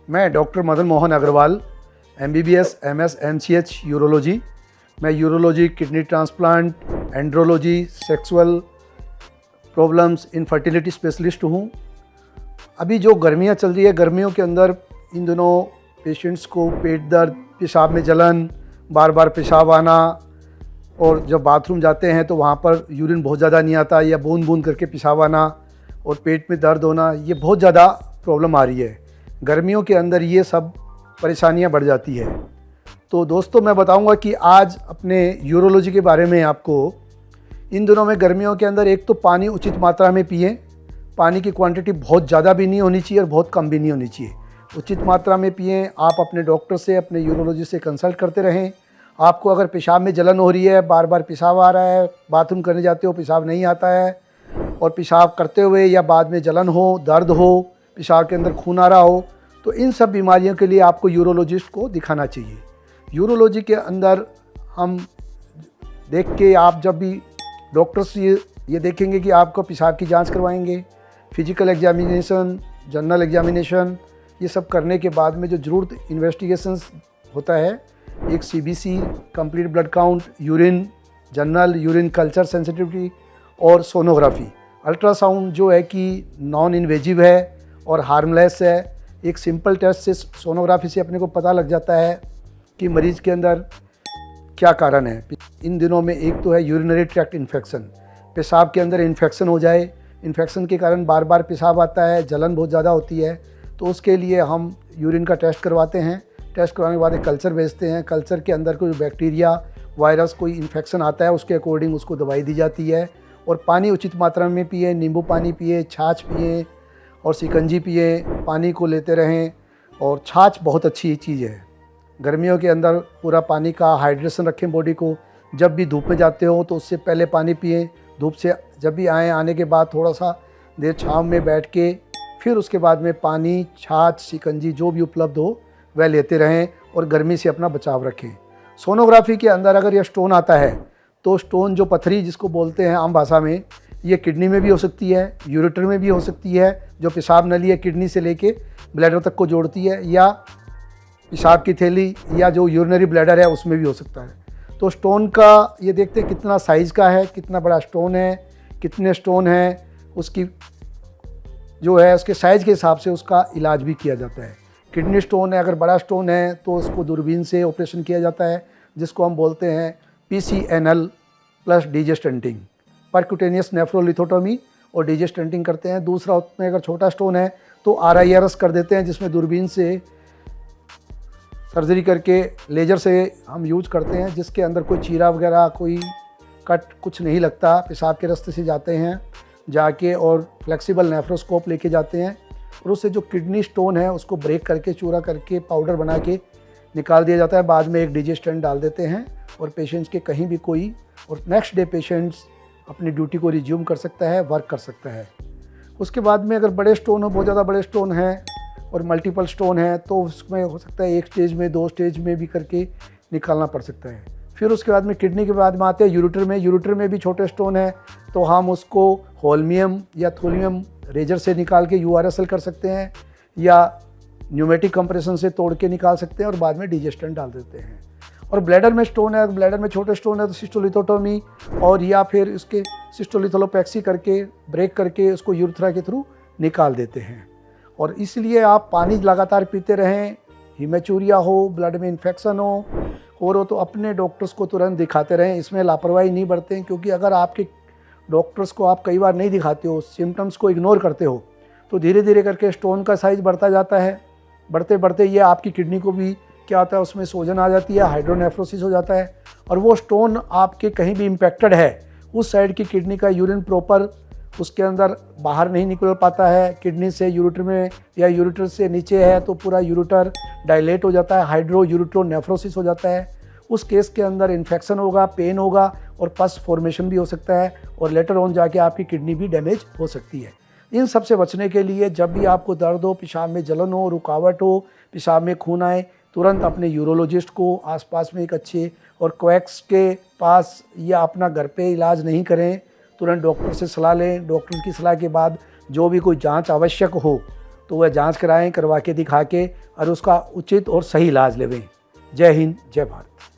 मैं doctor Madan Mohan Agrawal, MBBS MS MCH urology. मैं urology, kidney transplant, andrology, sexual problems, infertility specialist हूँ। अभी जो गर्मियाँ चल रही है, गर्मियों के अंदर इन दिनों पेशेंट्स को पेट दर्द, पेशाब में जलन, बार बार पेशाब आना, और जब बाथरूम जाते हैं तो वहाँ पर यूरिन बहुत ज़्यादा नहीं आता या बूंद बूंद करके पेशाब आना और पेट में दर्द होना, ये बहुत ज़्यादा प्रॉब्लम आ रही है। गर्मियों के अंदर ये सब परेशानियाँ बढ़ जाती है। तो दोस्तों, मैं बताऊंगा कि आज अपने यूरोलॉजी के बारे में आपको। इन दिनों में गर्मियों के अंदर एक तो पानी उचित मात्रा में पिएं। पानी की क्वांटिटी बहुत ज़्यादा भी नहीं होनी चाहिए और बहुत कम भी नहीं होनी चाहिए, उचित मात्रा में पिएं। आप अपने डॉक्टर से, अपने यूरोलॉजी से कंसल्ट करते रहें। आपको अगर पेशाब में जलन हो रही है, बार बार पेशाब आ रहा है, बाथरूम करने जाते हो पेशाब नहीं आता है, और पेशाब करते हुए या बाद में जलन हो, दर्द हो, पेशाब के अंदर खून आ रहा हो, तो इन सब बीमारियों के लिए आपको यूरोलॉजिस्ट को दिखाना चाहिए। यूरोलॉजी के अंदर हम देख के, आप जब भी डॉक्टर से ये देखेंगे कि आपको पेशाब की जांच करवाएंगे, फिजिकल एग्जामिनेशन, जनरल एग्जामिनेशन, ये सब करने के बाद में जो ज़रूरत इन्वेस्टिगेशंस होता है, एक CBC complete blood count, urine, general urine culture sensitivity और सोनोग्राफी। अल्ट्रासाउंड जो है कि नॉन इन्वेजिव है और हार्मलेस है। एक सिंपल टेस्ट से, सोनोग्राफी से अपने को पता लग जाता है कि मरीज़ के अंदर क्या कारण है। इन दिनों में एक तो है यूरिनरी ट्रैक्ट इन्फेक्शन, पेशाब के अंदर इन्फेक्शन हो जाए, इन्फेक्शन के कारण बार बार पेशाब आता है, जलन बहुत ज़्यादा होती है, तो उसके लिए हम यूरिन का टेस्ट करवाते हैं। टेस्ट करवाने के बाद एक कल्चर भेजते हैं। कल्चर के अंदर कोई बैक्टीरिया, वायरस, कोई इन्फेक्शन आता है, उसके अकॉर्डिंग उसको दवाई दी जाती है। और पानी उचित मात्रा में पिए, नींबू पानी पिए, छाछ पिए और शिकंजी पिए, पानी को लेते रहें। और छाछ बहुत अच्छी चीज़ है। गर्मियों के अंदर पूरा पानी का हाइड्रेशन रखें बॉडी को। जब भी धूप में जाते हो तो उससे पहले पानी पिए। धूप से जब भी आने के बाद थोड़ा सा देर छाँव में बैठ के फिर उसके बाद में पानी, छाछ, शिकंजी जो भी उपलब्ध हो वह लेते रहें और गर्मी से अपना बचाव रखें। सोनोग्राफी के अंदर अगर यह स्टोन आता है तो स्टोन, जो पथरी जिसको बोलते हैं आम भाषा में, ये किडनी में भी हो सकती है, यूरेटर में भी हो सकती है, जो पेशाब नली है किडनी से लेके ब्लैडर तक को जोड़ती है, या पेशाब की थैली या जो यूरिनरी ब्लैडर है उसमें भी हो सकता है। तो स्टोन का ये देखते हैं कितना साइज़ का है, कितना बड़ा स्टोन है, कितने स्टोन हैं, उसकी जो है उसके साइज़ के हिसाब से उसका इलाज भी किया जाता है। किडनी स्टोन है, अगर बड़ा स्टोन है तो उसको दूरबीन से ऑपरेशन किया जाता है, जिसको हम बोलते हैं PCNL प्लस डीजेस्टेंटिंग, परक्यूटेनियस नेफ्रोलिथोटोमी और डीजेस्टेंटिंग करते हैं। दूसरा, उसमें अगर छोटा स्टोन है तो RIRS कर देते हैं, जिसमें दूरबीन से सर्जरी करके लेज़र से हम यूज करते हैं, जिसके अंदर कोई चीरा वगैरह, कोई कट कुछ नहीं लगता। पेशाब के रास्ते से जाते हैं जाके और फ्लेक्सिबल नेफ्रोस्कोप लेके जाते हैं और उससे जो किडनी स्टोन है उसको ब्रेक करके, चूरा करके, पाउडर बना के निकाल दिया जाता है। बाद में एक डीजेस्टेंट डाल देते हैं और पेशेंट्स के कहीं भी कोई, और नेक्स्ट डे पेशेंट्स अपनी ड्यूटी को रिज्यूम कर सकता है, वर्क कर सकता है। उसके बाद में अगर बड़े स्टोन हो, बहुत ज़्यादा बड़े स्टोन हैं और मल्टीपल स्टोन है, तो उसमें हो सकता है एक स्टेज में, 2 स्टेज में भी करके निकालना पड़ सकता है। फिर उसके बाद में किडनी के बाद में आते हैं यूरेटर में। यूरेटर में भी छोटे स्टोन है तो हम उसको होल्मियम या थोलियम रेजर से निकाल के URSL कर सकते हैं, या न्यूमेटिक कंप्रेशन से तोड़ के निकाल सकते हैं और बाद में डीजेस्टेंट डाल देते हैं। और ब्लैडर में स्टोन है, ब्लैडर में छोटे स्टोन है तो सिस्टोलिथोटोमी और या फिर इसके सिस्टोलिथोलोपैक्सी करके, ब्रेक करके उसको यूरेथ्रा के थ्रू निकाल देते हैं। और इसलिए आप पानी लगातार पीते रहें। हीमेचूरिया हो, ब्लड में इन्फेक्शन हो तो अपने डॉक्टर्स को तुरंत दिखाते रहें। इसमें लापरवाही नहीं बरतें, क्योंकि अगर आपके डॉक्टर्स को आप कई बार नहीं दिखाते हो, सिम्टम्स को इग्नोर करते हो, तो धीरे धीरे करके स्टोन का साइज़ बढ़ता जाता है। बढ़ते बढ़ते ये आपकी किडनी को भी क्या होता है, उसमें सोजन आ जाती है, हाइड्रोनेफ्रोसिस हो जाता है, और वो स्टोन आपके कहीं भी इम्पेक्टेड है, उस साइड की किडनी का यूरिन प्रॉपर उसके अंदर बाहर नहीं निकल पाता है। किडनी से यूरेटर में या यूरेटर से नीचे है तो पूरा यूरेटर डायलेट हो जाता है, हाइड्रो यूरेट्रोनेफ्रोसिस हो जाता है। उस केस के अंदर इन्फेक्शन होगा, पेन होगा और पस फॉर्मेशन भी हो सकता है, और लेटर ऑन जाके आपकी किडनी भी डैमेज हो सकती है। इन सब से बचने के लिए जब भी आपको दर्द हो, पेशाब में जलन हो, रुकावट हो, पेशाब में खून आए, तुरंत अपने यूरोलॉजिस्ट को आसपास में एक अच्छे और क्वैक्स के पास या अपना घर पे इलाज नहीं करें, तुरंत डॉक्टर से सलाह लें। डॉक्टर की सलाह के बाद जो भी कोई जांच आवश्यक हो तो वह जांच कराएं, करवा के दिखा के और उसका उचित और सही इलाज लेवें। जय हिंद, जय भारत।